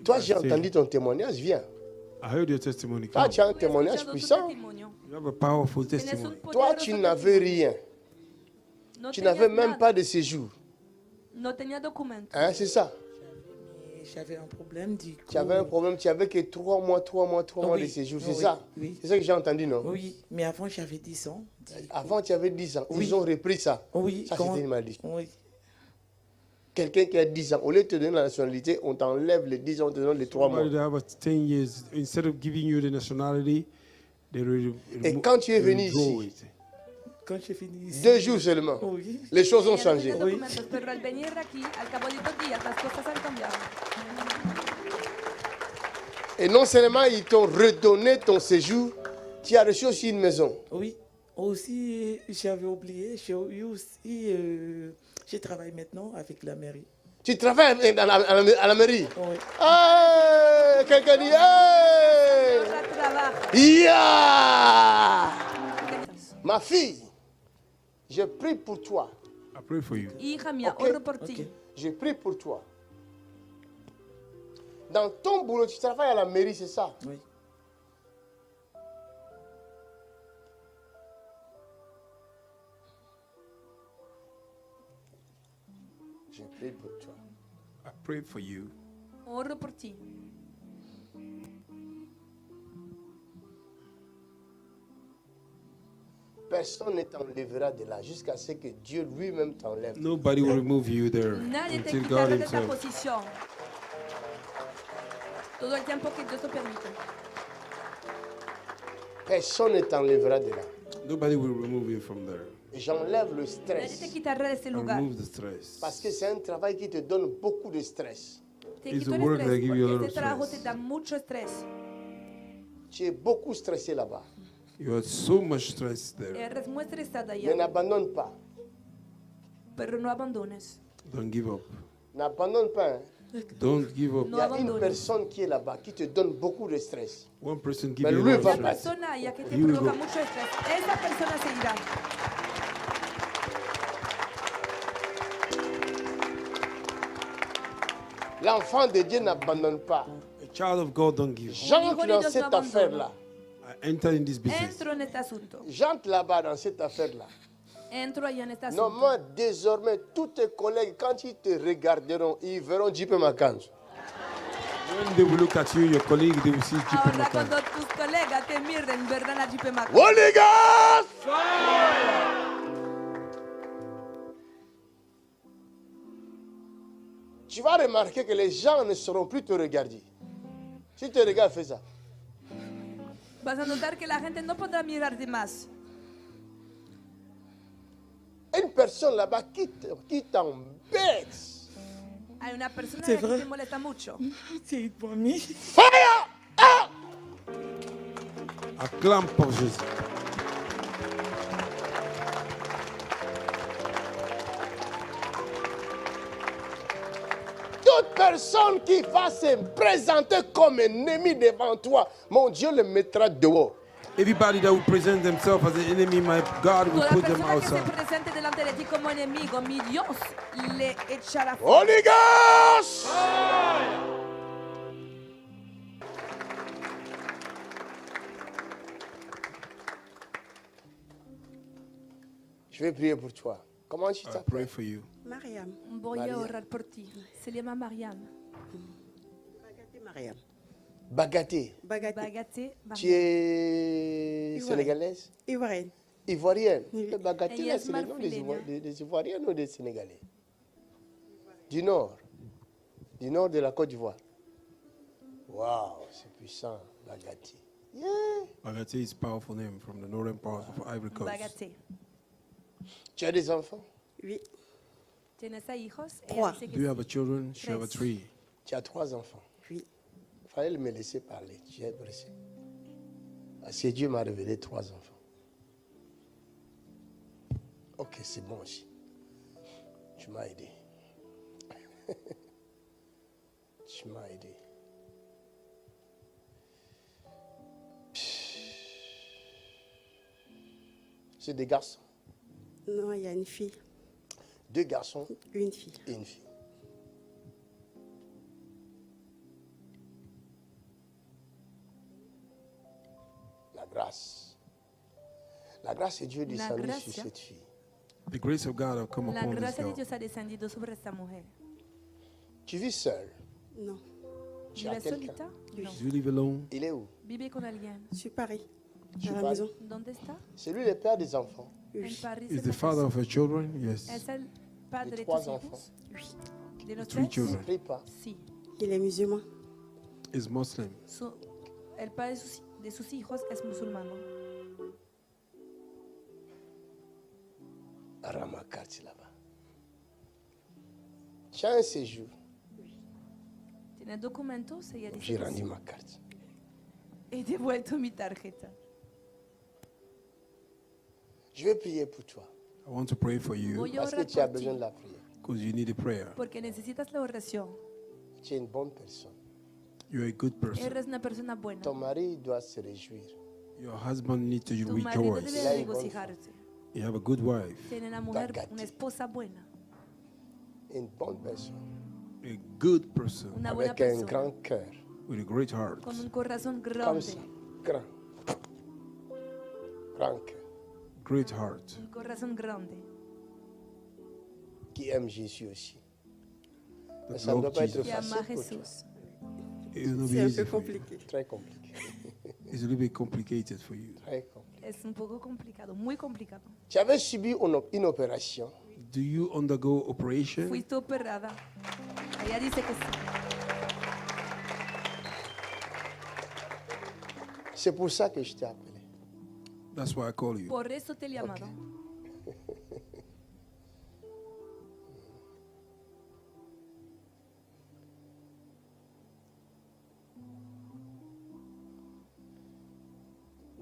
Toi, j'ai entendu ton témoignage, viens. I heard your testimony. Toi, Come. tu as un témoignage puissant. You have a powerful testimony. Toi, tu n'avais rien. Tu n'avais même pas de séjour. No tenía documentos. Hein, c'est ça. J'avais un problème du coup. Tu avais un problème, tu avais que 3 mois de séjour, c'est ça? Oui. C'est ça que j'ai entendu, non? Oui, mais avant j'avais 10 ans. Avant, tu avais 10 ans. Oui. Ils ont repris ça. Oui. Ça, c'était une malédiction. Oui. Quelqu'un qui a 10 ans, au lieu de te donner la nationalité, on t'enlève les 10 ans, on te donne les 3 mois. Somebody that have 10 years, instead of giving you the nationality, they Et quand tu es venu ici, Quand j'ai fini ici. 2 jours seulement, Oui. les choses ont changé. Pero al venir aquí, al cabo de 2 días, las cosas han cambiado. Et non seulement ils t'ont redonné ton séjour, tu as reçu aussi une maison. Oui. Aussi, j'avais oublié, je travaille maintenant avec la mairie. Tu travailles à la mairie. Oui. Hey, quelqu'un dit hey! Yeah! Ma fille, je prie pour toi. I pray for you. Hija mía, Ok. oro por ti. Ok. Je prie pour toi. Dans ton boulot, tu travailles à la mairie, c'est ça? Oui. Je prie pour toi. I pray for you. Oro por ti. Personne ne t'enlèvera de là jusqu'à ce que Dieu lui-même t'enlève. Nobody will remove you there Nadie te until God quitará de esa himself. posición. Todo el tiempo que Dios lo permite. Personne ne t'enlèvera de là. Nobody will remove you from there. J'enlève le Nadie stress. te quitará de ese lugar. Remove the stress. Parce que c'est un travail qui te donne beaucoup de stress. Te It's quito a el work that estrés give you a lot porque of este trabajo stress. te da mucho estrés. Tu es beaucoup stressé là-bas. You had so much stress there. Eres muy estresada Mais allá, n'abandonne pas. pero no abandones. Don't give up. N'abandonne pas. Hein. Don't give up. Il No y a une abandones. personne qui est là-bas qui te donne beaucoup de stress. One person give Mais you a lui lot va of La stress. persona allá que te You will provoca go. mucho estrés, esa persona se irá. L'enfant de Dieu n'abandonne pas. A child of God don't give up. J'entre de dans Dios cette no abandona. affaire-là. I enter in this business. Entro en este asunto. J'entre là-bas dans cette affaire-là. Entro allá en este asunto. Normalement, désormais, tous tes collègues, quand ils te regarderont, ils verront JP Makanzo. When they will look at you, your colleague, they will see Jeep Ahora Macan. cuando tus colegas te miren, verán a Jipe Mac. Holy Ghost! Tu vas remarquer que les gens ne sauront plus te regarder. Si tu regardes, fais ça. Vas a notar que la gente no podrá mirarte más. Une personne là-bas qui t'embête. Hay una persona C'est que vrai. te molesta mucho. C'est une famille. Fire! Ah! Acclame pour Jésus. Toute personne qui va se présenter comme ennemi devant toi, mon Dieu le mettra dehors. Everybody that will present themselves as an enemy, my God will Toda put them persona que se outside. presente delante de ti como enemigo, mi Dios le echará fuera. Holy Ghost! Je vais prier pour toi. Comment tu I pray t'appelles? for you. Mariam. Voy María. a orar por ti. Se llama Mariam. Bagaté Mariam. Bagaté. Bagaté. Bagaté Tu Mariam. es Ivoirienne. sénégalaise? Ivoirienne. Ivoirienne. Oui. Le Bagaté, Elle là, est c'est le nom des, marfilienne. des Ivoiriens ou des Sénégalais? Du Nord. Du Nord de la Côte d'Ivoire. Waouh, c'est puissant, Bagaté. Yeah. Bagate is a powerful name from the northern part of Ivory Coast. Bagaté. Tu as des enfants? Oui. ¿Tienes a hijos? Trois. Ella dice que Do you have sí. a children? She have a Tres. tree. Tu as 3 enfants. Oui. Il fallait me laisser parler. Tu es pressé. Parce que Dieu m'a révélé 3 enfants. Ok, c'est bon aussi. Tu m'as aidé. Tu m'as aidé. C'est des garçons. Non, il y a une fille. 2 garçons Une fille. et une fille. Grâce. La grâce de Dieu est La descendue gracia. sur cette fille. The grace of God have come La upon this gracia de girl. Dios ha descendido sobre esta mujer. Tu vis seul. Non, Tu as ¿Vive quelqu'un. solita? No. Do you live alone? Il est où? ¿Vive con alguien? sur Paris, Sur à la Paris. maison. ¿Dónde está? C'est lui le père des enfants. En Oui. París. Is en the la father casa. of her children? Yes. ¿Es el padre De de trois tus hijos? enfants. ¿De los 3 tres? children. Prie pas. Sí. Il est musulman. Is Muslim. El padre de sus hijos es musulmano. Ramakati là-bas. Tu as un séjour. ¿Tiene documentos? Ella dice J'ai que rendu sí. ma carte. He devuelto mi tarjeta. Je vais prier pour toi. I want to pray for you Voy a Parce que orar tu as por ti, besoin de la prière. because you need a prayer. porque necesitas la oración. Tu es une bonne personne. You're a good person. Eres una persona buena. Ton mari doit se réjouir. Your husband needs to Tu marido debe rejoice. de regocijarse. You have a good wife, Tiene una mujer, Tagati. una esposa buena. Une bonne personne. a good person Una buena Avec un persona. grand cœur. with a great heart. Con un corazón Comme grande. ça. Grand. Grand cœur. Great heart. Un corazón grande. Qui aime Jésus aussi. Mais That ça ne doit love pas être Jesus. Que ama a facile pour toi. Jesús. It will not be C'est un easy peu for you. compliqué. Très compliqué. It's a little bit complicated for you. Très compliqué. Es un poco complicado, muy complicado. Tu avais subi une opération. Do you undergo operation? Fuiste operada. Ella dice que sí. C'est pour ça que je t'ai appelé. That's why I call you. Por eso te he llamado.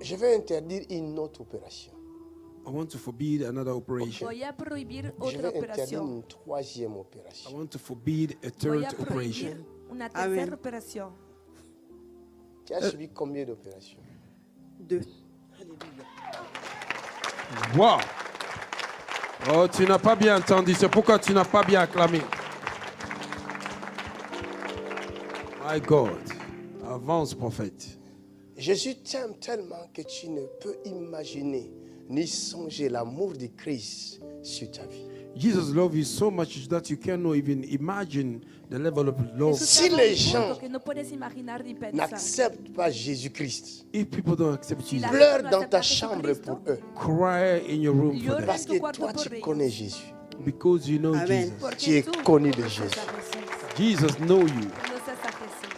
Je vais interdire une autre opération. I want to forbid another operation. Voy a prohibir Je otra vais interdire operación. une troisième I opération. want to forbid a Voy third a prohibir operation. una Amén. tercera operación. Tu as subi combien d'opérations? 2. Wow! Oh, tu n'as pas bien entendu. C'est pourquoi tu n'as pas bien acclamé. My God. Avance, prophète. Jésus t'aime tellement que tu ne peux imaginer ni songer l'amour de Christ sur ta vie. Jesus loves you so much that you cannot even imagine the level of love. Jesús Si te ama les a un punto gens que no puedes imaginar ni pensar. N'accepte pas Jésus-Christ. If people don't accept Si la Jesus, gente Pleure no dans ta acepta a chambre Jesucristo, pour eux. cry in your room for Llora them. Parce en tu que cuarto toi, por tu ellos. connais Jésus. Because you know Amen. Jesus. Porque Tu es tú connu de conoces Jésus. a Jesús. Jesus know you. Conoces a Jesús.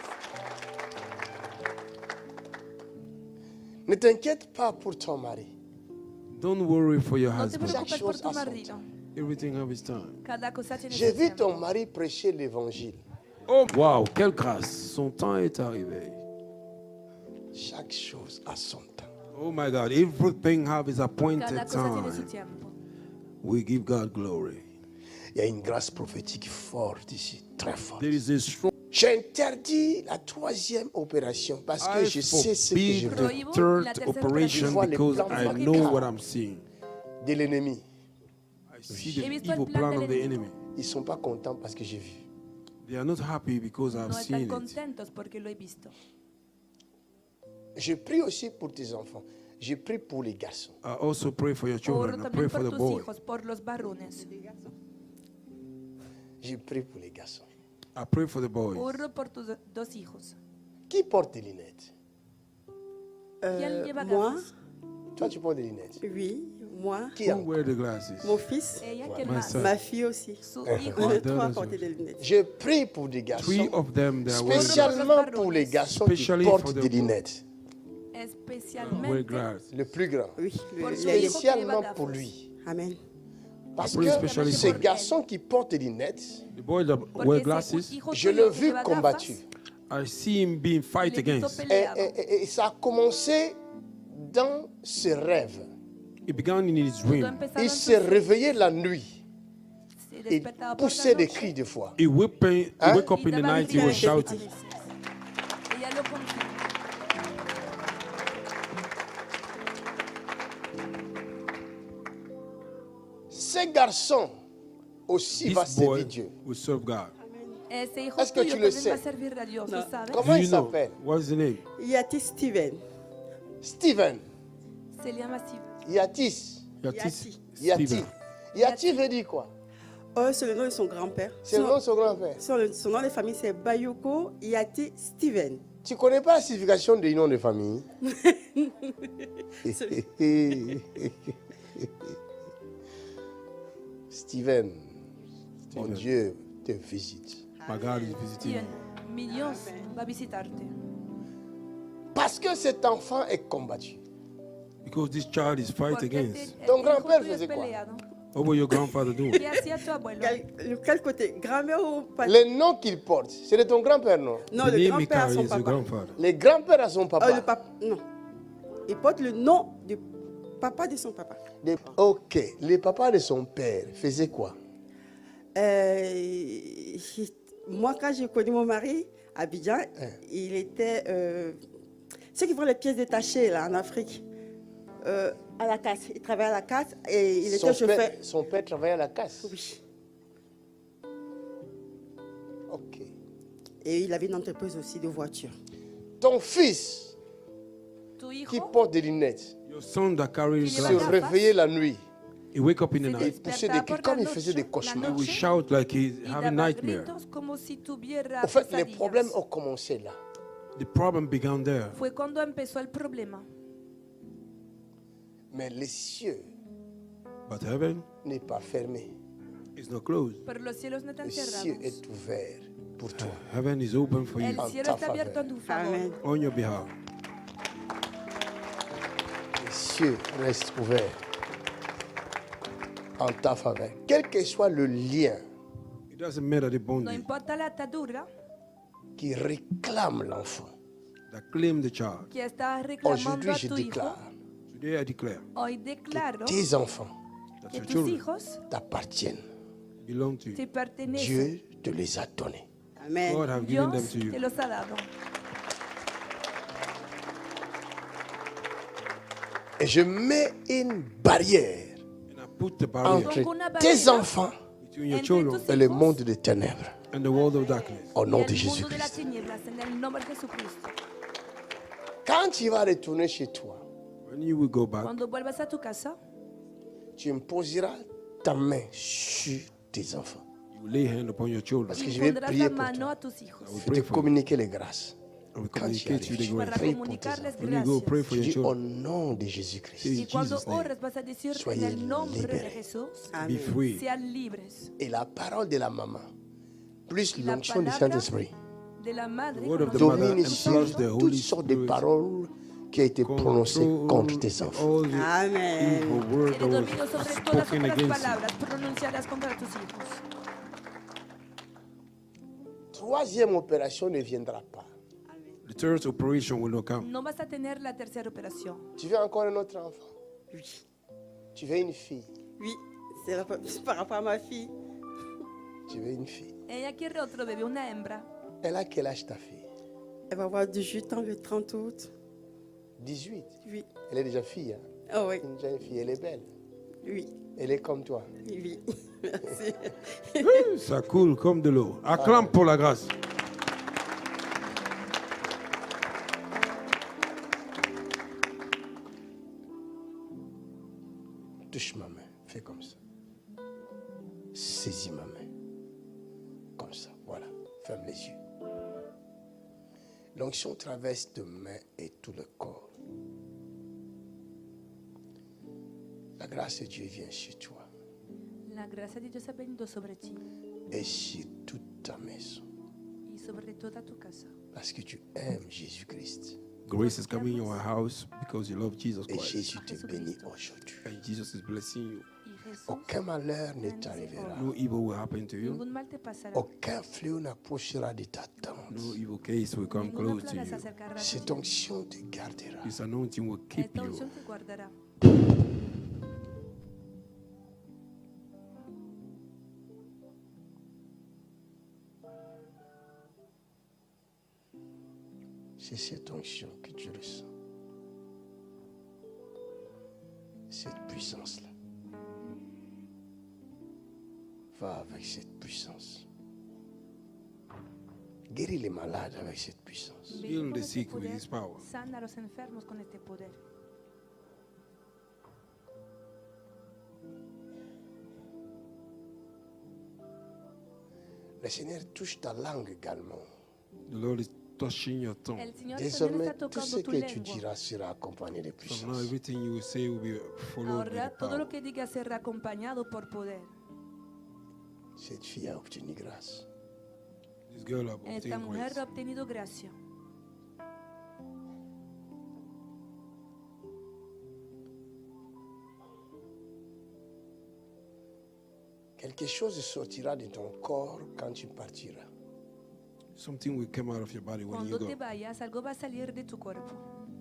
Ne t'inquiète pas pour ton mari. Don't worry for your No te husband. preocupes por chose tu a son marido. Everything have its time. Cada cosa tiene J'ai su vu tiempo. ton mari prêcher l'évangile. Oh, wow, quelle grâce. Son temps est arrivé. Chaque chose a son temps. Oh my God, everything have its Cada appointed cosa tiene su time. tiempo. We give God glory. Il y a une grâce prophétique forte ici, très forte. There is a strong. J'interdis la troisième opération parce que I je sais ce que je forbid veux Prohíbo the third la tercera operation opération. because I Je vois les know plans what I'm seeing. de l'ennemi. I see the He visto el evil plan plan del of the enemigo. enemy. Ils ne sont pas contents parce que j'ai vu. They are not happy because I've No están seen it. contentos porque lo he visto. Je prie aussi pour tes enfants. Je prie pour les garçons. I also pray for your Oro children. I pray también for por the tus boy. hijos, por los varones. Je prie pour les garçons. I pray for the boys. Oro por tus dos hijos. Qui porte des lunettes? ¿Quién lleva Moi, gafas? Toi, tu portes des lunettes. oui. Moi, Qui Who en wear the glasses? mon fils, Ella, ¿quién My más? son. ma fille aussi. Su On hijo. est that trois à is porter des lunettes. Je prie pour des Three garçons, of them, they are wearing spécialement pour les garçons qui Especially for portent the- des lunettes. wear Especialmente glasses. Le plus grand. Oui, Por su les- hijo. Spécialement pour lui. Amen. Parce Pray que especially ces for- garçons qui portent des lunettes, The boy that porque wear ese glasses, hijo je tuyo l'ai que vu lleva combattu. gafas, I see him being fight le he visto against. peleado. Et ça a commencé dans ses rêves. It began in his Todo dream. empezado en Il sus s'est sueños. réveillé la nuit. Se Il despertaba por la poussait des noche cris des fois. He wake Hein? up y in the daba night, he gritos was a shouting. veces. Ella lo confirma. Ces garçons aussi vont This servir boy Dieu. will serve God. Ese hijo Est-ce que tuyo tu le también sais? va a servir a Dios, ¿lo sabes? Comment Do il you know? s'appelle? What's the name? Il y a Steven. Steven. Se llama Steve. Yatis. Yatis. Yati. Steven. Yati veut dire quoi? C'est le nom de son grand-père. C'est le nom de son grand-père. Son nom de famille, c'est Bayoko Yati Steven. Tu ne connais pas la signification du nom de famille? Steven, mon Dieu te visite. My God is visiting Steven, you. mi Dios va a visitarte. Parce que cet enfant est combattu. Because this child is fight Porque against. Ton el grand-père hijo tuyo es faisait quoi? peleado. What will your grandfather do? ¿Qué hacía tu abuelo? Quel côté? Grand-mère ou pas? Le nom qu'il porte, c'est de ton grand-père, non? Non, The le name he grand-père à carries son is your papa. grandfather. Le grand-père à son papa. Le papa, non. Il porte le nom du papa de son papa. Ok, le papa de son père faisait quoi? Moi, quand j'ai connu mon mari à Abidjan, il était. Ceux qui font les pièces détachées là, en Afrique, à la casse. Il travaillait à la casse et il était chauffeur. Son père travaillait à la casse. Oui. Ok. Et il avait une entreprise aussi de voitures. Ton fils Tu qui hijo porte des lunettes Your son that carries Il se va glasses. réveillait la nuit. He wake up in the se Il night. poussait des despertaba cris por comme la il faisait des noche, cauchemars. He will noche, shout like he's y having daba nightmare. gritos como si tuviera En fait, les pesadillas. problèmes ont commencé là. The problem began there. Fue cuando empezó el problema. Mais les cieux But heaven n'est pas fermé. is not closed. Pero los cielos no están Le ciel cerrados. est ouvert pour toi. Heaven is open for you El En cielo ta está abierto en faveur. tu favor. Amen. on your behalf. Les cieux restent ouverts en ta faveur. Quel que soit le lien It doesn't matter the No bondage importa la atadura qui réclame l'enfant. that claim the child. que estás reclamando Aujourd'hui, a je tu hijo. déclare Today I declare Hoy declaro tes enfants that que your tus children hijos t'appartiennent. belong to te you. pertenecen. Dieu te les a donnés. Amen. God have given them Dios to te you. los ha dado. Et je mets une barrière And I put the barrier entre Pongo una tes barrera enfants between your entre children tus et le hijos monde des ténèbres. and the world of darkness. Au y nom el de mundo de las Jésus-Christ. tinieblas en el nombre de Jesucristo. Quand tu vas retourner chez toi, When you will go back, Cuando vuelvas a tu casa, tu imposeras ta main sur tes enfants. you will lay hand upon your children. Parce que je vais pondrás prier la pour mano toi. a tus hijos I will Je pray vais te for you. communiquer les grâces. I will Quand tu communicate you the arrives, grace. para prie pour tes comunicarles enfants. When you go, pray gracias. for Je your dis au children. nom de Jésus-Christ, In Y cuando Jesus' name. ores vas a decir en Soyez el nombre de libres. Jesús, Be Amen. free. sean libres. et la parole de la maman, plus La l'onction du palabra Saint-Esprit, de la madre The word of con the los mother domine and sur plus the toutes Holy sortes de Spirit paroles qui ont été prononcées control contre tes enfants. all the Amen. evil word Tiene that dominio was sobre todas spoken otras against you. palabras pronunciadas contra tus hijos. Troisième opération ne viendra pas. The third operation will not come. No vas a tener la tercera operación. Tu veux encore un autre enfant? Oui. Tu veux une fille? Oui, c'est par rapport à ma fille. Tu veux une fille? Ella quiere otro bebé, una hembra. Elle a quel âge ta fille? Elle va avoir 18 ans le 30 août. 18. Oui. Elle est déjà fille. Hein? Oh oui, Une jeune fille, elle est belle. oui, Elle est comme toi. oui. Merci. Ça coule comme de l'eau. Acclame pour la grâce. Touche ma main. Fais comme ça. Saisis ma main. Comme ça. Voilà. Ferme les yeux. L'onction traverse tes mains et tout le corps. La grâce de Dieu vient sur toi La gracia de Dios ha venido sobre ti et sur toute ta maison. y sobre toda tu casa. Parce que tu aimes Jésus-Christ. Grace is coming in your house because you love Jesus Et Christ. Jésus te bénit aujourd'hui. And Jesus is blessing you. Y Jesús, Aucun malheur ne t'arrivera. No evil will happen to you. ningún mal te pasará. Aucun fléau n'approchera de ta tente. No evil case will come Ninguna close to plaga se you. acercará a Cette ti. onction te gardera. This anointing will keep Esta you. unción te guardará. C'est cette onction que tu ressens. Cette puissance-là. Va avec cette puissance. Guéris les malades avec cette puissance. Ve Heal con the este sick with poder, his power. sana a los enfermos con este poder. Le Seigneur touche ta langue également. The Lord is touching your tongue. El Señor también Désormais, está tout tocando ce tu que tu lengua. diras sera accompagné de So now puissance. everything you will say will be followed with Ahora the todo power. lo que digas será acompañado por poder. Cette fille a obtenu grâce. This girl have Esta obtained mujer grace. ha obtenido gracia. Quelque chose sortira de ton corps quand tu partiras. Something will come out of your body when you Cuando go. te vayas, algo va a salir de tu cuerpo.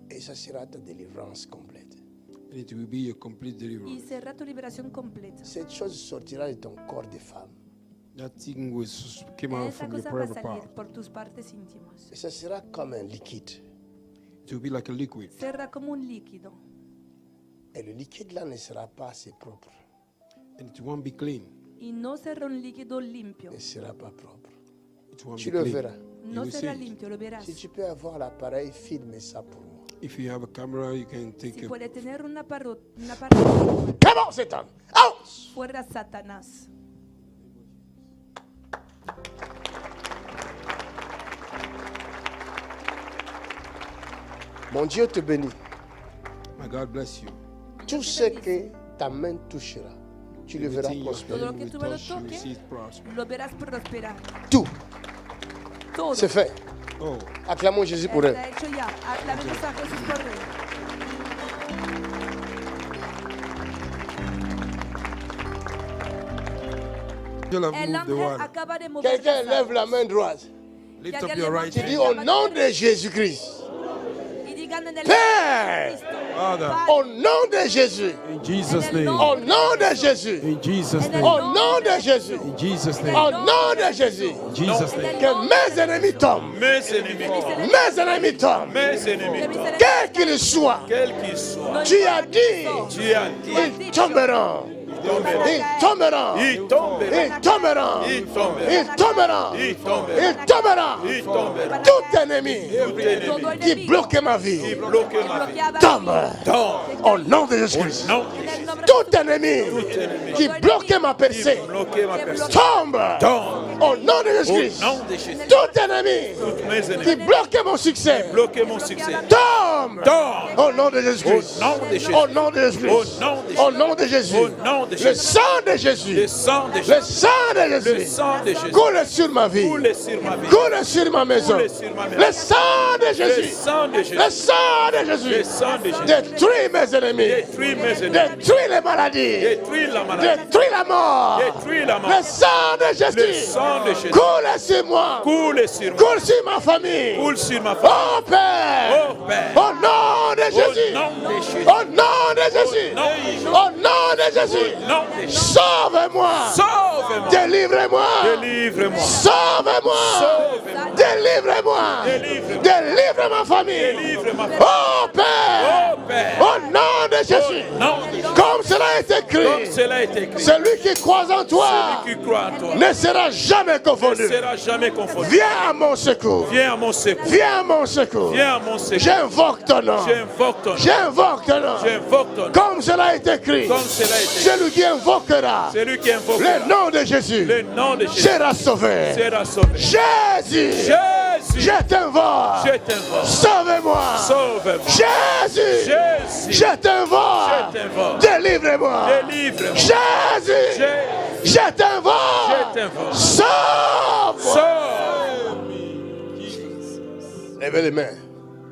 Et ça sera ta délivrance complète. And it will be a complete Y deliverance. será tu liberación completa. Cette chose sortira de ton corps de femme. That thing will came out Esa from your cosa va a private salir part. por tus partes íntimas. Et ça sera comme un liquide. It will be like a liquid. Será como un líquido. Et le liquide là ne sera pas assez propre. And it won't be clean. Y no será un líquido limpio. Ne sera pas propre. It won't Tu be le clean. verras. You No will see será it. limpio, lo verás. Si tu peux avoir l'appareil, filme ça pour moi. If you have a camera, you can take Si it. puede tener una parte Come on, Satan! Out! fuera Satanás. Mon Dieu te bénit. My God bless you. Tout ce que ta main touchera, tu le verras Everything your prospérer. Todo hand lo que will tu manos touch, you will toque, see it prosper. lo verás prosperar. Tout, Todo c'est fait. Oh, Acclamons Jésus pour elle. está hecho ya. Aclamemos a Jesús por él. angel have El moved the ángel water. acaba de mover Quelqu'un las lève la aguas. main droite. Lift Que up alguien your levante right Tu hand. dis au nom de Jésus-Christ. Y digan en el Père, nombre de Cristo. Father, au nom de Jésus. in Jesus' En el name. Au nom de Jésus. In Jesus' En el name. Au nom de Jésus. In Jesus' Au name. nom de Jésus. In Jesus' En name. el Que nombre mes de ennemis tombent. Mes ennemis, Mes ennemis tombent. mes ennemis, Quel qu'ils soient, quels qu'ils soient, tu as dit, tu as dit, ils tomberont. Ils tomberont. ils tomberont, Ils tomberont. ils tomberont, Ils tomberont. ils tomberont, Ils tomberont. ils tomberont. Tout ennemi Tout ennemi Todo qui enemigo bloque ma vie qui bloque ma vie, bloqueaba tombe. tombe. Au nom de Jésus-Christ. Non, en el nombre de Tout ennemi qui bloque ma percée bloquez ma personne. tombe. Tombe. Au nom de Au Jésus-Christ. nom de Jésus, Tout ennemi toutes mes qui ennemis, bloque mon succès bloquez mon succès. tombe. Tombe. Au nom de Jésus-Christ. Au nom de Jésus. Au nom de Jésus-Christ. Au nom de Jésus. Au nom de Jésus. Au nom de Le Jésus. sang de Jésus. Le sang de Le Jésus, sang de le Jésus. sang de Jésus, Coule sur ma vie. coule sur ma vie. Coule sur ma maison. Coule sur ma maison. Le sang de Le Jésus. sang de Le Jésus, sang de le Jésus. sang de Jésus, Détruis mes ennemis. détruis mes ennemis, Détruis les maladies. détruis la maladie, Détruis la mort. détruis la Le mort. sang de Le Jésus. sang de Jésus, Coule sur moi. coule sur moi, Coule sur ma famille. coule sur ma femme. Oh Père. Oh Père, Au nom de Jésus. au nom de Jésus, Au nom de Jésus. nom de Jésus. Au nom de Jésus. au nom de Jésus, Sauve-moi. sauve-moi, Délivrez-moi. délivre-moi, Sauve-moi. sauve-moi, Délivrez-moi. Délivre-moi. Délivre ma famille. délivre ma femme. Oh Père. Oh Père, Au nom de Jésus. au nom de Jésus, Comme cela est comme écrit. cela est écrit, Celui qui croit en toi celui qui croit en toi ne sera jamais ne confondu. sera jamais confondu. Viens à mon secours. Viens à mon secours, Viens à mon secours. viens à mon secours. J'invoque ton nom. J'invoque ton nom, J'invoque ton nom. j'invoque ton nom. Comme cela est écrit. Comme cela est écrit. Celui qui invoquera Celui qui invoque le nom de Jésus le nom de Jésus sera sauvé. sera sauvé. Jésus, Jésus, je t'invoque. je t'invoque. Sauve-moi. Sauve-moi. Jésus, Jésus, je t'invoque. je t'invoque. Délivre-moi. Délivre-moi. Jésus, Jésus, je t'invoque. je t'invoque. Sauve-moi. Sauve. Levez les mains.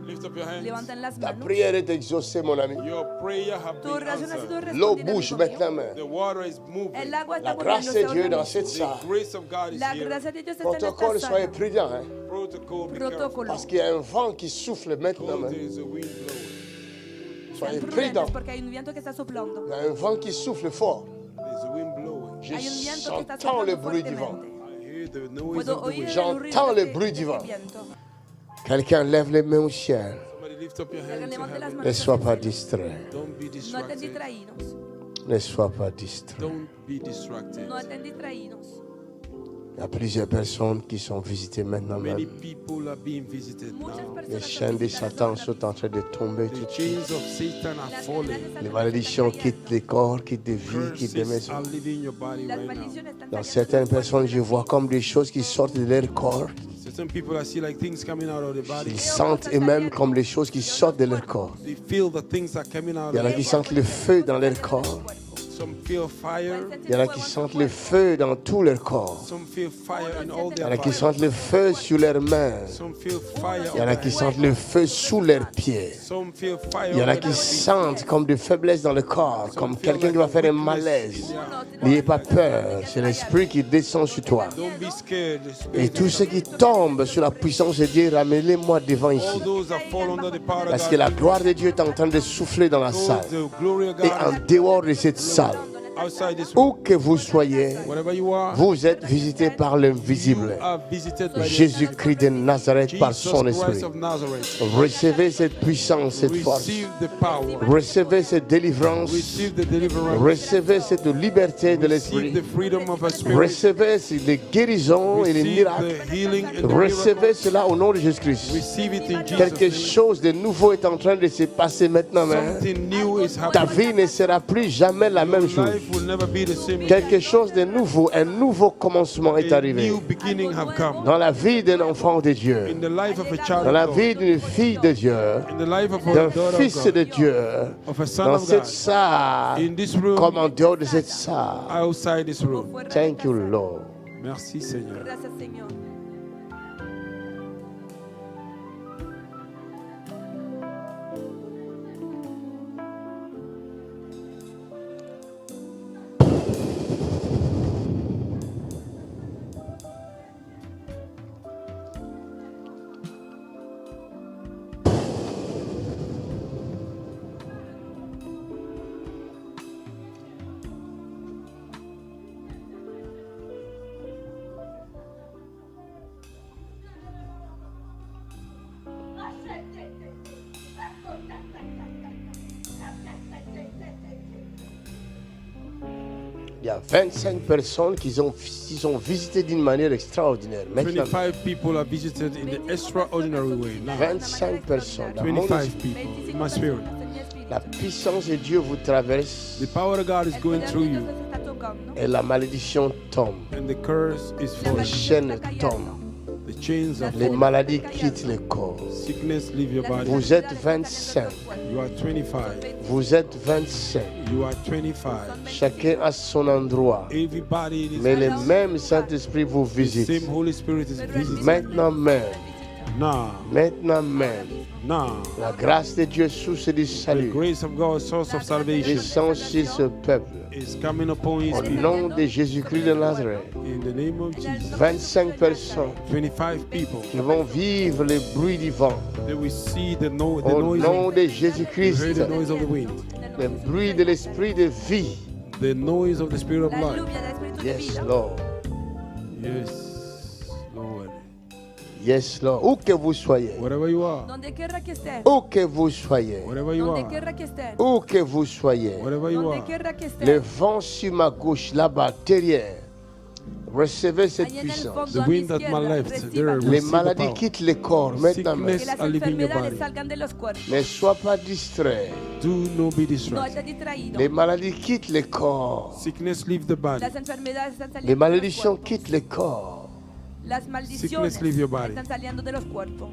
Lift up your hands. Levantan las Ta manos. prière est exaucée, mon ami. Your prayer have Tu been oración ha sido answered. L'eau respondida. bouge amigo mío. maintenant. The water is moving. El agua La está grâce de moviéndose Dieu ahora dans mismo. cette The salle. grace of God is La here. gracia de Dios está en Protocole, esta soyez sala. prudents. Hein? Protocol, be careful. Protocolo. Parce qu'il y a un vent qui souffle maintenant. Oh, hein. there is a wind blowing. Soyez Sean prudents. prudentes porque hay un viento que está soplando. Il y a un vent qui souffle fort. There's a wind blowing. Je Hay un viento que está j'entends le soplando bruit du vent. fuertemente. I hear the noise Puedo of the oír wind. el ruido J'entends de le bruit du este vent. viento. Quelqu'un lève les mains au ciel. Somebody lift up your Que hands to levante las heaven. manos. Ne sois pas distrait. Don't be No estén distracted. distraídos. Ne sois pas distrait. Don't be distracted. No estén distraídos. Il y a plusieurs personnes qui sont visitées maintenant Many même. people are being visited Muchas now. Les personas chaînes de están Satan visitando. sont en train de tomber tout The de suite. chains of Satan are falling. Les malédictions quittent les corps, quittent des vies, quittent des Curses maisons. are leaving your body Las right now. maldiciones están Dans saliendo certaines de tu cuerpo. personnes, je vois comme des choses qui sortent de leur corps. Certain people, I see like things coming out of the body. Ils sentent eux-mêmes comme des choses qui sortent de leur corps. They feel the things are coming out Il y en of a their qui body. sentent le feu dans leur corps. Some feel fire. Il y en a qui sentent le feu dans tout leur corps. Some feel fire in all Il y en their a qui body. sentent le feu sur leurs mains. Some feel fire. Il y en a qui sentent le feu sous leurs pieds. Some feel fire. Il y en a over qui their feet. sentent comme de faiblesse dans le corps, comme quelqu'un qui va faire un malaise. N'ayez pas peur, c'est l'esprit qui descend sur toi. Don't be scared. The spirit Et tous ceux qui tombent sous la puissance de Dieu, ramenez-les-moi devant all ici. those that fall under the power of Parce God. que la gloire de Dieu est en train de souffler dans la salle The glory of et God en dehors de cette salle. outside this room. Où que vous soyez, Wherever you are, vous êtes visités par you l'invisible. are visited by the Jésus-Christ de Nazareth par Jesus son Christ esprit. of Nazareth. Recevez cette puissance, cette force. Receive the power. Recevez cette délivrance. Receive the deliverance. Recevez cette liberté de Receive l'esprit. the freedom of a spirit. Recevez les guérisons et les Receive miracles. the healing and the Recevez miracle. cela au nom de Jésus-Christ. Receive it in Jesus' Quelque name. chose de nouveau est en train de se passer maintenant. Hein? Something new is Ta happening. vie ne sera plus jamais la même Your chose. life will never be the same. Quelque chose de nouveau, un nouveau commencement est A arrivé new beginning have come. dans la vie d'un enfant de Dieu, In the life of a child dans la of God. vie d'une fille de Dieu, In the life of a d'un daughter fils of God. de Dieu, Of a son dans of cette God. salle, In this room. comme en dehors de cette salle. Outside this room. Thank you, Lord. Merci Seigneur. Gracias, Señor. Il y a 25 personnes qui sont visitées d'une manière extraordinaire. Maintenant, 25 people are visited in the extraordinary way now. 25 personnes. Dans mon 25 esprit, people in my spirit. la puissance de Dieu vous traverse The power of God is going through you, et la malédiction tombe. and the curse is Les falling. chaînes tombent. The chains are Les falling. maladies quittent le corps. Sickness leave your body. Vous êtes 25. You are 25. Vous êtes 25. You are 25. Chacun à son endroit. Everybody is Mais le même Saint-Esprit vous the visite. same Holy Spirit is visiting. Maintenant même. Now, Maintenant même. now, La grâce de Dieu, source du the salut, grace of God, source of salvation, descend sur ce peuple. is coming upon His Au people. nom de Jésus-Christ de Nazareth. In the name of Jesus, 25 personnes 25 people, qui vont vivre le bruit du vent. they will see the Au noise. nom de You Jésus-Christ, heard the noise of the wind, le bruit de l'esprit de vie. the noise of the Spirit of La life. lluvia del Espíritu de Yes, vida. Lord. Yes, Lord. Yes, Lord. Où que vous soyez. Wherever you are, Donde quiera que esté. Où que vous soyez. wherever you Donde are, quiera que esté. Où que vous soyez. wherever you Donde are, quiera que esté. Le vent sur ma gauche, là-bas, derrière. Recevez cette Allá en el puissance. fondo the a mi wind at my izquierda, left, reciba. there, Les receive the maladies power. quittent le corps maintenant. Sickness Que las are leaving your enfermedades body. salgan de los cuerpos. Ne sois pas distrait. Do not be No distracted. estés distraído. Les maladies quittent le corps. Sickness leave the body. Las enfermedades están saliendo Les de los malédictions cuerpos. quittent le corps. Las maldiciones Sickness leave your body. están saliendo de los cuerpos.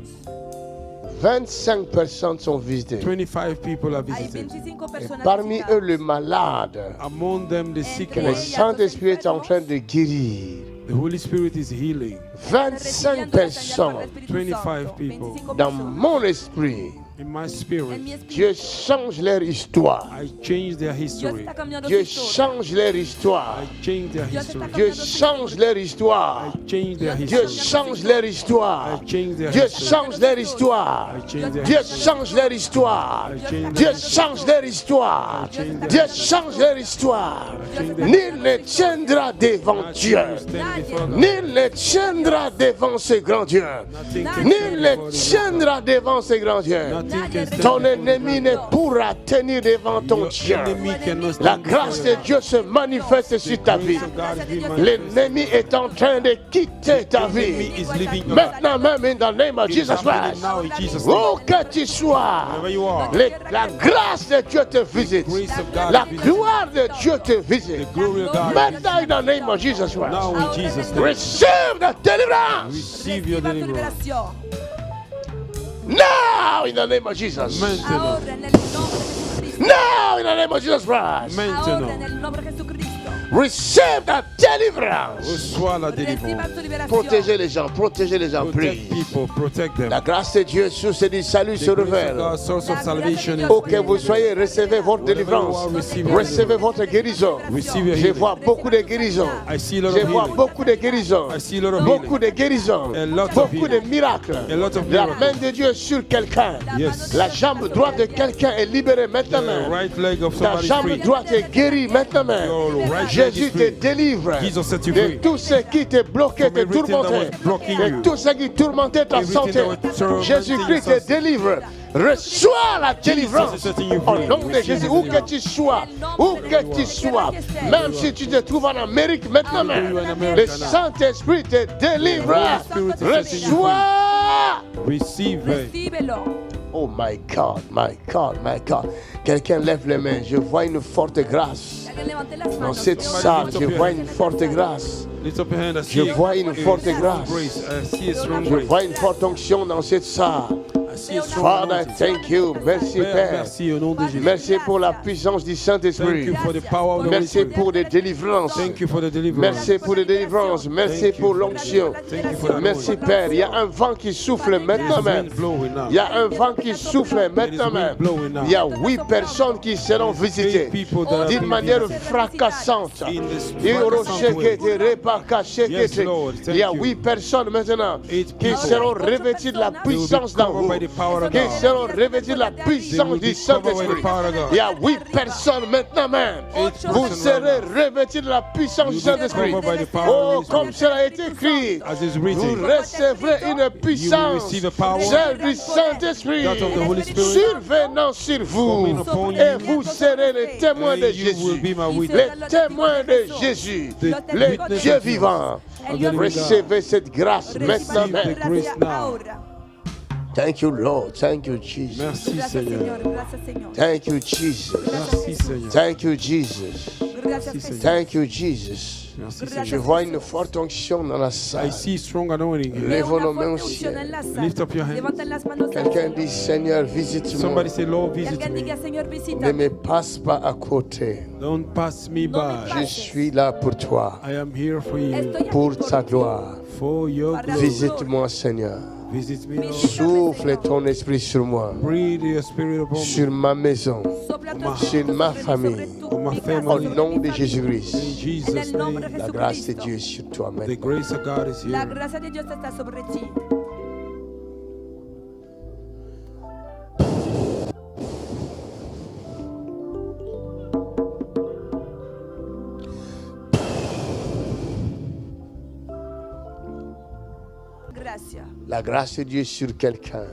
25 personnes sont visitées. 25 people are Hay visited. 25 Et personas parmi eux, visitadas. le malade Among them, the sick que le one. Saint-Esprit est en train de guérir. The Holy Spirit is healing. 25 personnes 25 people. dans mon esprit. In my En spirit, mi espíritu, Dieu change leur histoire. I change their Dios history. está cambiando su Dieu historia. change leur histoire. I change their Dios history. está Dieu cambiando su change leur histoire. I change their Dieu history. change leur histoire. I change their Dieu history. change leur histoire. I change their Dieu history. change leur histoire. I change Dieu their change leur histoire. Dieu change leur histoire. Nul ne tiendra devant Dieu. Nul ne tiendra devant ce grand Dieu. Nul ne tiendra devant ce grand Dieu. Nothing can stand Ton before the ennemi ne presence of God. pourra tenir devant ton Your Dieu. enemy cannot La stand grâce before de you. Dieu se manifeste sur ta vie. Grace of God is being manifested. L'ennemi est en train de quitter ta Enemy vie. is living your life. Maintenant même, in the name of It is Jesus happening Christ. now in Jesus' name. Où que tu sois, Wherever you are, la grâce de Dieu te visite. grace of God La is visiting. gloire de Dieu te visite. The glory of God is Maintenant, in the name of Jesus Christ. now in Jesus' name. Receive the deliverance. Receive your Reciba tu deliverance. liberación. Now, in the name of Jesus. Maintenant. Ahora en el nombre de Jesucristo. Now, in the name of Jesus Christ. Ahora en Maintenant. el nombre de Jesucristo. Receive the deliverance. Reçois la délivrance. Reciba tu liberación. Protégez les gens, Protect prie. people, protect them. La grâce de Dieu, source du salut se The grace of révèle. God, source of salvation is Où que vous soyez, recevez votre délivrance. Recevez votre guérison. Receive your Je healing. vois beaucoup de guérisons. I see a lot Je of vois healing. beaucoup de guérisons. I see a lot of Beaucoup healing. de guérisons. A lot of Beaucoup de healing. miracles. A lot of La miracles. main de Dieu sur quelqu'un. Yes. La jambe droite de quelqu'un est libérée maintenant. The right leg of Ta somebody is jambe free. droite est guérie maintenant. Your right leg Jésus is te free. délivre Jesus set you de free. tout ce qui te bloquait, From te everything that tourmentait, was blocking de you. tout ce qui tourmentait ta Everything santé. that was tormenting Jésus-Christ your te délivre. Reçois la délivrance is setting you au free. nom de Jésus. Où que tu sois, où que tu sois, même si tu te trouves en Amérique maintenant, même, le Saint-Esprit te délivre. Reçois. Receive it. Recíbelo. Oh my God, my God, my God. Quelqu'un lève les mains. Je vois une forte grâce. Alguien levante las Dans manos. cette salle, je vois une forte grâce. Lift up your hand. I Je see vois une a forte strong grâce. grace. I see a strong Je grace. vois une forte onction dans cette salle. I see a strong Father, anointing. thank you. Merci, Père, Père. merci au nom de Jésus. Merci pour la puissance du Thank Saint-Esprit. you for the power of the Holy Merci Spirit. pour les délivrances. Thank you for the deliverance. Merci pour les délivrances. Merci Thank you pour for l'onction. Thank you for the Merci, anointing. Père. Il y a un vent qui souffle maintenant There's même. wind blowing now. Il y a un vent qui souffle maintenant même. Il y a 8 personnes qui seront visitées 8 people that have d'une been manière visited. fracassante. In this Il fracassant way. Yes, Lord. Thank y a you. 8 personnes maintenant 8 qui people. seront revêtues de la They will be puissance d'en covered haut. by the power of Qui God. seront revêtues de la puissance will du be covered by the Saint-Esprit. power of God. Il y a 8 personnes maintenant même. Vous serez revêtus de la puissance du You will be Saint-Esprit. covered by the power Oh, of the comme Spirit. cela a été écrit. As is Vous written, recevrez une puissance, receive a power, celle du Saint-Esprit, that of the Holy Spirit, survenant sur vous, coming upon you, et vous serez les témoins de and you will Jésus, be my witness. les témoins de Jésus, The le witness Dieu of Jesus. vivant. Of the living God. Recevez cette grâce maintenant Receive the même. grace now. Thank you, Lord. Thank you, Jesus. Merci Gracias, Seigneur. Señor. Gracias, Señor. Thank you, Jesus. Merci Seigneur. Thank you, Jesus. Gracias, Jesús. Jesús. Thank you, Jesus. Merci Je Seigneur. vois une forte onction dans la salle. I see strong anointing here. Lève Veo una nos mains au fuerte unción en la ciel. sala. Lift up your hands. Levanten las manos al Quelqu'un cielo. dit, Seigneur, visite-moi. Somebody say, Lord, Que visit alguien me. diga, Señor, Ne visita. me passe pas à côté. Don't pass me by. Je suis là pour toi, I am here for you. Estoy aquí pour por ta ti. gloire. For your Para glory. Visite-moi, Seigneur. Visit me, Lord. Souffle ton esprit sur moi, Breathe your spirit upon me. sur ma maison, Sopla tu Ma- espíritu sur ma sobre mí, famille. sobre tu- On ma mi family. casa, Au sobre nom mi de familia. In Jésus-Christ, En Jesus' el nombre name. de la grâce de Jesucristo. Dieu est sur toi The maintenant. grace of God is La here. gracia de Dios está sobre ti. Gracia. La grâce de Dieu est sur quelqu'un.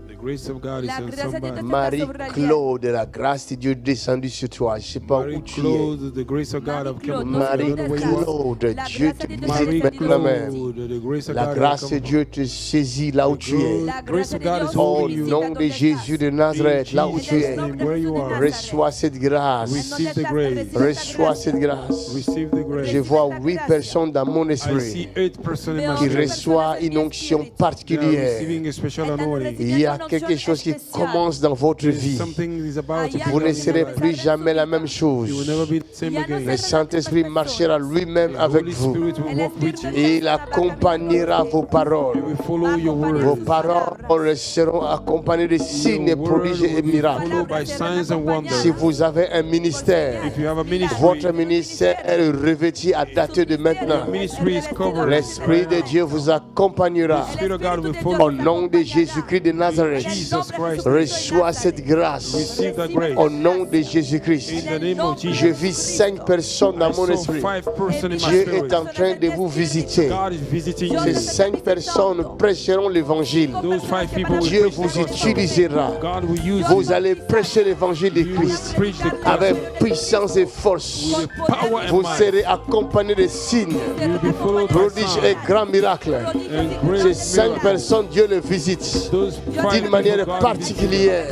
The grace of God is La on gracia de Dios somebody. está sobre alguien. Marie-Claude, la grâce de Dieu est descendue sur toi. Je ne sais pas où tu es. Marie-Claude, the grace of God have come upon you. I don't know where you are. Marie-Claude, La Dieu grâce te de Dieu visite maintenant même. Marie-Claude, the grace of La God grâce have de come Dieu te saisit là où tu es. La The grace gracia of de God Dios is Au holding you. nom de Jésus de Nazareth, là où tu es. In where you are. Reçois cette grâce. Receive the grace. Reçois cette grâce. Receive the grace. Je vois 8 personnes dans mon I see esprit 8 persons in my qui spirit. reçoivent une onction They are particulière. receiving a special anointing. Il y a quelque chose qui commence dans votre vie. Something is about to Vous ne begin in serez your life. plus jamais la même You will chose. never be the same again. Le Saint-Esprit marchera lui-même The avec Holy vous. Spirit will walk with you. Et il accompagnera vos He paroles. will follow your Vos words. paroles seront accompagnées de signes, Your word prodiges et will be miracles. followed by signs and wonders. Si vous avez un ministère, If you have a ministry, votre ministère est revêtu à dater de maintenant. ministry is covered. L'Esprit de Dieu vous accompagnera. The Spirit of God will Au follow you. nom de Jésus-Christ de Nazareth. Spirit. Jesus Christ. Reçois cette grâce. Receive the grace. Au nom de Jésus-Christ. In the name of Je Jesus. vis 5 personnes dans I mon saw esprit. 5 persons in my Dieu spirit. est en train de vous visiter. God is visiting Ces you. 5 personnes prêcheront l'évangile. Those 5 people will Dieu preach the vous gospel. utilisera. God will use Vous you. allez prêcher l'évangile de You will Christ preach the gospel avec puissance et force. with power and Vous might. serez accompagné de signes, You will be followed by prodiges et signs grands miracles. and great Ces 5 miracles. personnes, Dieu les visite Those 5 d'une manière people, God particulière.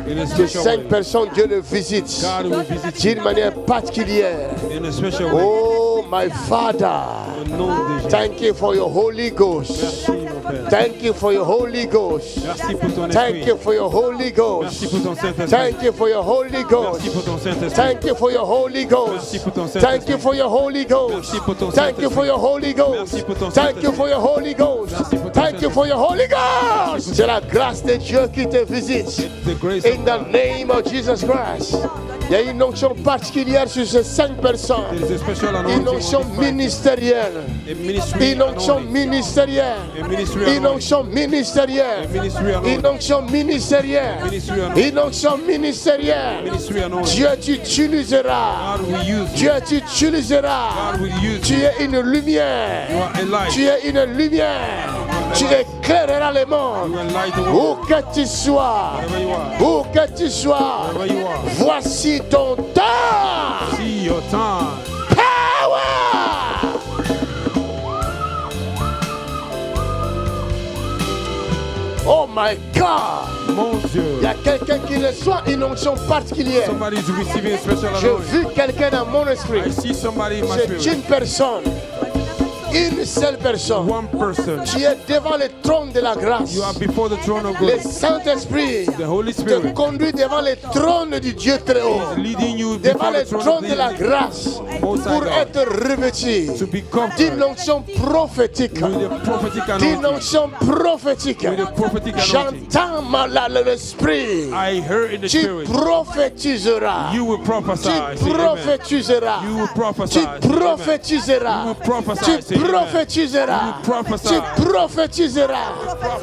will visit in a Ces special 5 way. personnes, Dieu les visite God will visit you d'une manière particulière. in a special way. Oh, my Father, Au nom de Jésus. thank you for your Holy Ghost. Merci, mon Père. Thank you for your Holy Ghost. Merci pour ton Thank esprit. you for your Holy Merci Ghost. pour ton Saint-Esprit. Thank you for your Holy Ghost. Merci pour ton Saint-Esprit. Thank you for your Holy Ghost. Merci pour ton Thank you Saint-Esprit. for your Holy Ghost. Merci pour ton Thank you for your Holy Ghost. Merci pour ton Thank you for your Holy Ghost. Merci pour ton Thank you for your Holy Ghost. C'est la grâce de Dieu qui te visite. The grace In of the name of Jesus Christ. Il y a une onction particulière sur ces 5 personnes. There is a special Une anointing on onction this fight. ministérielle. A ministry Une onction anointing. ministérielle. A ministry Une anointing. onction ministérielle. A ministry Une anointing. onction ministérielle. Ministry anointing. Une onction ministérielle. Ministry anointing. Dieu t'utilisera. God will use you. Dieu t'utilisera. God will use Tu you. es une lumière. You are a light. Tu es une lumière. Tu éclaireras le You monde. will light the world. Où que tu sois. Wherever you are. Où que tu sois. Wherever you are. Voici ton temps. See your time. Power. Oh my God. Mon Dieu. Il y a quelqu'un qui reçoit une onction particulière. Somebody is receiving a special J'ai anointing. vu quelqu'un dans mon esprit. I see somebody in my C'est spirit. une personne. Une seule personne. One person. Tu es devant le trône de la grâce. You are before the throne of Le God. Saint-Esprit The Holy te Spirit conduit devant le trône du Dieu très haut. is leading you Devant before le the throne trône of de la the grâce Most High pour God. être revêtu To be covered d'une onction prophétique. with the prophetic D'une anointing. onction prophétique. With the prophetic anointing. J'entends l'esprit. I heard in the Tu spirit. prophétiseras. You will prophesy. Tu Say amen. prophétiseras. You will prophesy. Tu Say amen. prophétiseras. You will prophesy. Tu Say amen. prophétiseras. You will prophesy. Tu prophétiseras.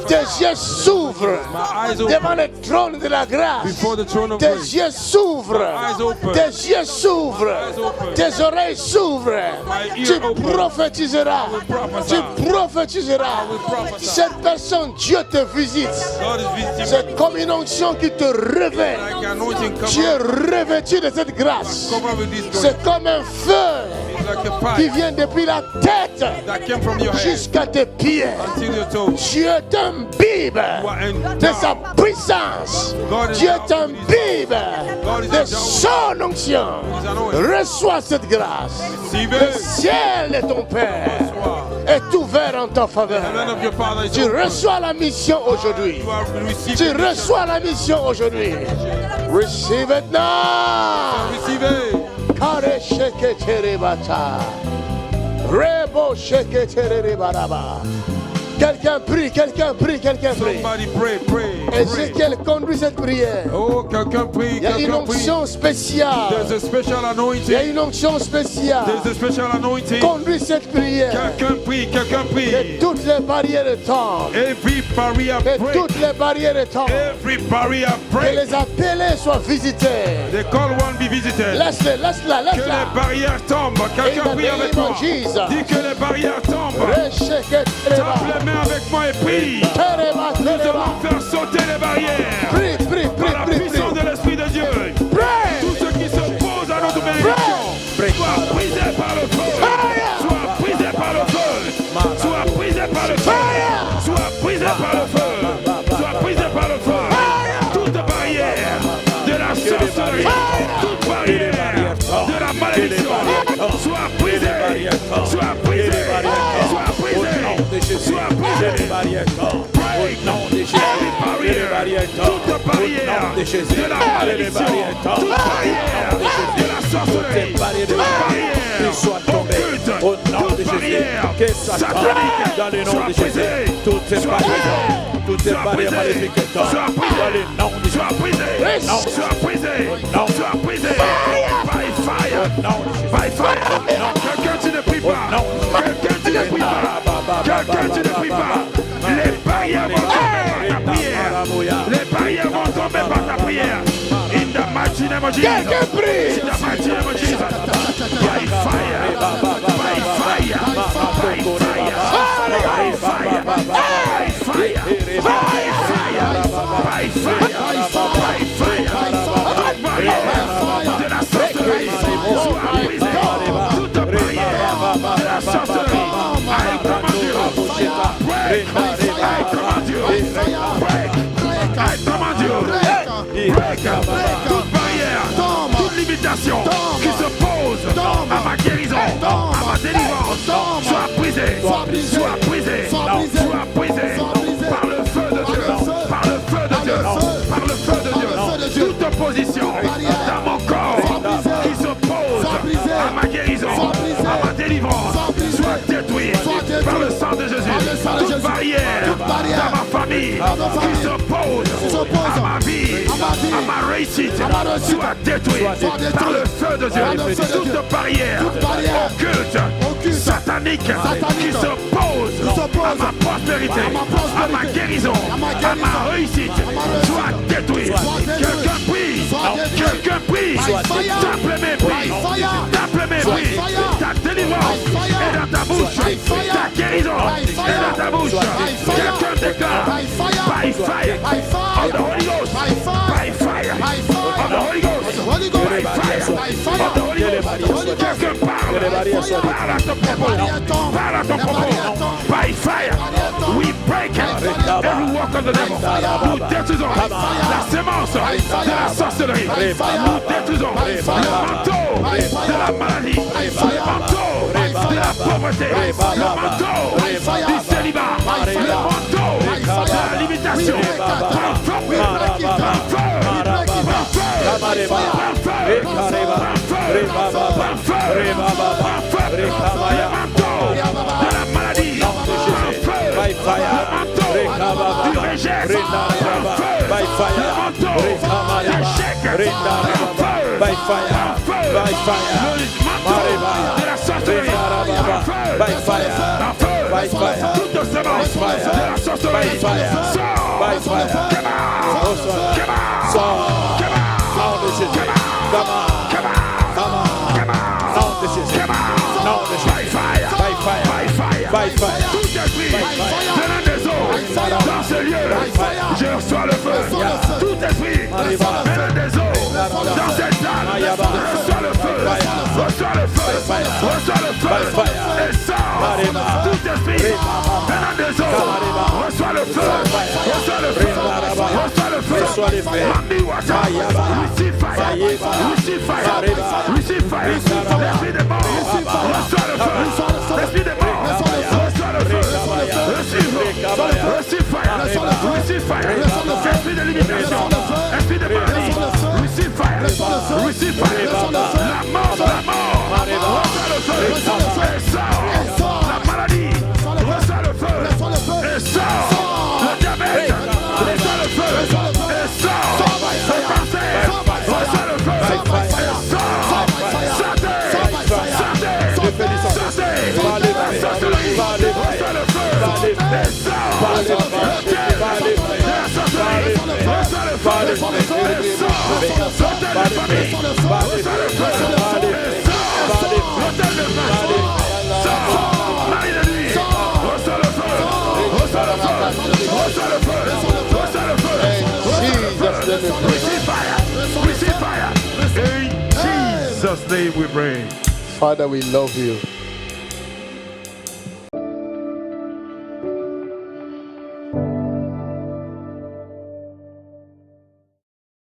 Tes yeux s'ouvrent My eyes devant open le trône de la grâce. before the throne of Tes grace. yeux s'ouvrent. My eyes open. Tes yeux s'ouvrent. eyes open. Tes oreilles s'ouvrent. My ear Tu open. prophétiseras. I will prophesy. Tu prophétiseras. I will prophesy. Cette personne, Dieu te visite. God is visiting C'est me. comme une onction qui te revêt. Like anointing Tu es cover, revêtu de cette grâce. cover with this grace. C'est comme un feu It's like a qui pipe vient depuis la tête that came from your head jusqu'à tes pieds. until your toes. Dieu t'imbibe You are de sa endowed. puissance. God is Dieu endowed with t'imbibe God is de endowed son onction. with his anointing. Reçois cette grâce. Receive Le it. ciel de ton Père est ouvert en ta The faveur. hand of your Father is Tu open. reçois la mission aujourd'hui. You are receiving Tu it. reçois la mission aujourd'hui. Receive it now. Receive it. Kare sheke tere bata. Rebo sheke tere baraba. Quelqu'un prie, quelqu'un prie, quelqu'un prie. Somebody pray, pray, pray. Ézéchiel conduit cette prière. Oh, quelqu'un prie, Il y a une quelqu'un prie. onction spéciale. There's a special Il y a anointing. une onction spéciale. There's a special anointing. Conduis cette prière. Quelqu'un prie, quelqu'un Et prie. toutes les barrières de temps. Every barrier Et break. toutes les barrières de temps. Every barrier Que break. les appelés soient visités. The call one be visited. Laisse-les, laisse-la, Que les laisse-la. barrières tombent. Quelqu'un In the prie avec name moi. of Jesus. Dis que les barrières tombent. Resheke tereba. Tape les mains avec moi et prie. Tereba, Nous tereba. allons faire sauter les barrières. Prie, prie, Par prie, la prie, puissance prie. de l'Esprit de Dieu. Prie. Tous ceux qui s'opposent à notre bénédiction soient brisés par le feu. Soient brisés par le feu. Soient brisés par le feu. Soient brisés par le feu. Soient brisés par le feu. Toute barrière de la sorcellerie, toute barrière de la malédiction, soit brisée. Soit brisée. Soit brisée. Soit brisée. Break every barrière. Toute barrière de la malédiction. Toute barrière de la sorcellerie. Toute barrière soit tombé au nom de Jésus. Que Satan, dans le nom de Jésus, toutes ces barrières maléfiques, dans le nom de Jésus. Sois brisé. Sois brisé. Sois brisé. By fire. By fire. Quelqu'un tu ne prie pas. Quelqu'un tu ne prie pas. Quelqu'un tu ne prie pas. Les barrières vont tomber par ta prière. of Jesus. In the mighty name of Jesus. By fire. By fire. By fire. By fire. By fire. By fire. De la sorcellerie. Sois brisé. Toute barrière de la sorcellerie. I command you. Break. I command you. Break. I command you. Break. Toute barrière, toute limitation qui s'oppose à ma guérison, à ma délivrance, soit brisée. Soit brisée. Soit brisée. Par le feu de Dieu. Par le feu de Dieu. Par le feu de Dieu. Toute opposition dans mon corps qui s'oppose à ma guérison, à ma délivrance, soit détruite par le sang de Jésus. Toute barrière dans ma famille qui s'oppose à ma vie, à ma réussite, soit détruite par le feu de Dieu. Toute barrière occulte, satanique, qui s'oppose à ma prospérité, à ma guérison, à ma réussite, soit détruite. Quelqu'un prie, quelqu'un prie, tape mes prix, tape mes prix, ta délivrance est dans ta bouche, ta guérison est dans ta bouche. Quelqu'un déclare, by fire, of the Holy Ghost, by fire, of the Holy Ghost, by fire, of the Holy Ghost. Quelqu'un parle à ton propos, parle à ton propos, by fire, we break every work of the devil. Nous détruisons la sémence de la sorcellerie. Nous détruisons le manteau de la maladie, le manteau de la pauvreté, le manteau du célibat, le manteau de la limitation. By fire, du rejet, by fire, by fire, by fire, de la sorcellerie, by fire, by fire, toute semence de la sorcellerie, by fire, by fire, tout esprit venant des eaux dans ce lieu, je reçois le feu. Tout esprit venant des eaux dans cette salle, reçois le feu, reçois le feu, reçois le feu, et sors. Tout esprit venant des eaux, reçois le feu, reçois le feu, reçois le feu, reçois le feu. Receive fire, receive fire, l'esprit des morts, reçois le feu, l'esprit des morts, reçois le feu, receive fire, esprit de limitation, esprit de maladie, receive fire, la mort, reçois le feu, et sors, la maladie, reçois le feu, et sors, le diabète, reçois le feu, et sors, le cancer, reçois le feu, et sors, In Jesus' name we pray. Father, we love you.